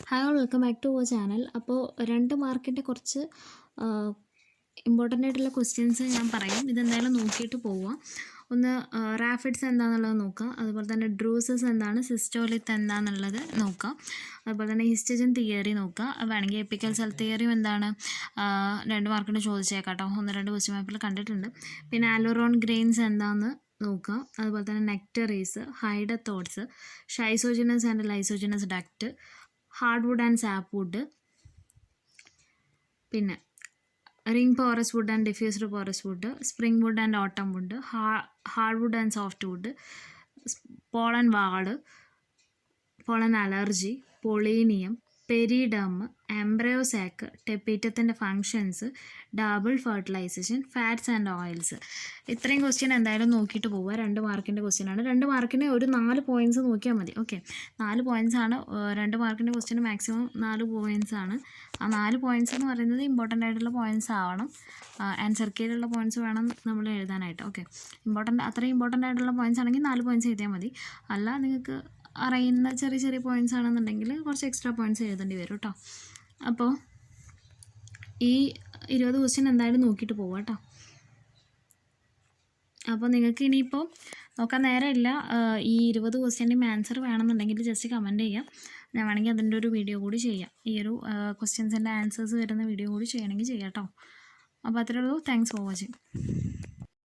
Hi all welcome back to our channel. അപ്പോൾ 2 മാർക്കിൻ്റെ കുറച്ച് ഇമ്പോർട്ടൻ്റ് ആയിട്ടുള്ള ക്വസ്റ്റ്യൻസ് ഞാൻ പറയും. ഇതെന്തായാലും നോക്കിയിട്ട് പോവുക. ഒന്ന് റാഫിഡ്സ് എന്താണെന്നുള്ളത് നോക്കുക. അതുപോലെ തന്നെ ഡ്രൂസസ് എന്താണ്, സിസ്റ്റോലിത്ത് എന്താണെന്നുള്ളത് നോക്കുക. അതുപോലെ തന്നെ ഹിസ്റ്റജൻ തിയറി നോക്കുക. വേണമെങ്കിൽ എപ്പിക്കൽ സെൽ തിയറിയും എന്താണ് 2 മാർക്കിന് ചോദിച്ചേക്കാം കേട്ടോ. 1-2 ക്വസ്റ്റ്യൻ പേപ്പറിൽ കണ്ടിട്ടുണ്ട്. പിന്നെ ആലോറോൺ ഗ്രെയിൻസ് എന്താണെന്ന് നോക്കുക. അതുപോലെ തന്നെ nectaries, hydathodes, schizogenous and lysigenous duct, hardwood and sapwood, പിന്നെ ring porous wood and diffused porous wood, spring wood and autumn wood, hardwood and soft wood, pollen wall, pollen allergy, pollinium, periderm, embryo sac, ടെപ്പീറ്റത്തിൻ്റെ functions, double fertilisation, fats and oils. ഇത്രയും question എന്തായാലും നോക്കിയിട്ട് പോവുക. 2 മാർക്കിൻ്റെ ക്വസ്റ്റ്യനാണ്. 2 മാർക്കിന് ഒരു 4 പോയിൻറ്റ്സ് നോക്കിയാൽ മതി. ഓക്കെ, 4 പോയിൻറ്റ്സ് ആണ്. 2 മാർക്കിൻ്റെ ക്വസ്റ്റ്യന് മാക്സിമം 4 പോയിൻറ്റ്സ് ആണ്. ആ 4 പോയിൻറ്റ്സ് എന്ന് പറയുന്നത് ഇമ്പോർട്ടൻ്റ് ആയിട്ടുള്ള പോയിൻറ്റ്സ് ആവണം. ആൻസർ കീഴിലുള്ള പോയിൻറ്റ്സ് വേണം നമ്മൾ എഴുതാനായിട്ട്. ഓക്കെ, അത്രയും ഇമ്പോർട്ടൻ്റ് ആയിട്ടുള്ള പോയിൻറ്റ്സ് ആണെങ്കിൽ 4 പോയിൻറ്റ്സ് എഴുതിയാൽ മതി. അല്ല, നിങ്ങൾക്ക് അറിയുന്ന ചെറിയ ചെറിയ പോയിൻറ്റ്സ് ആണെന്നുണ്ടെങ്കിൽ കുറച്ച് എക്സ്ട്രാ പോയിൻറ്റ്സ് എഴുതേണ്ടി വരും കേട്ടോ. അപ്പോൾ ഈ 20 ക്വസ്റ്റ്യൻ എന്തായാലും നോക്കിയിട്ട് പോവാം കേട്ടോ. അപ്പോൾ നിങ്ങൾക്ക് ഇനിയിപ്പോൾ നോക്കാൻ നേരമില്ല. ഈ 20 ക്വസ്റ്റ്യൻ്റെയും ആൻസർ വേണമെന്നുണ്ടെങ്കിൽ ജസ്റ്റ് കമൻറ്റ് ചെയ്യാം. ഞാൻ വേണമെങ്കിൽ അതിൻ്റെ ഒരു വീഡിയോ കൂടി ചെയ്യാം. ഈ ഒരു ക്വസ്റ്റ്യൻസിൻ്റെ ആൻസേഴ്സ് വരുന്ന വീഡിയോ കൂടി ചെയ്യണമെങ്കിൽ ചെയ്യാം കേട്ടോ. അപ്പോൾ അത്രയേ ഉള്ളൂ. Thanks for watching.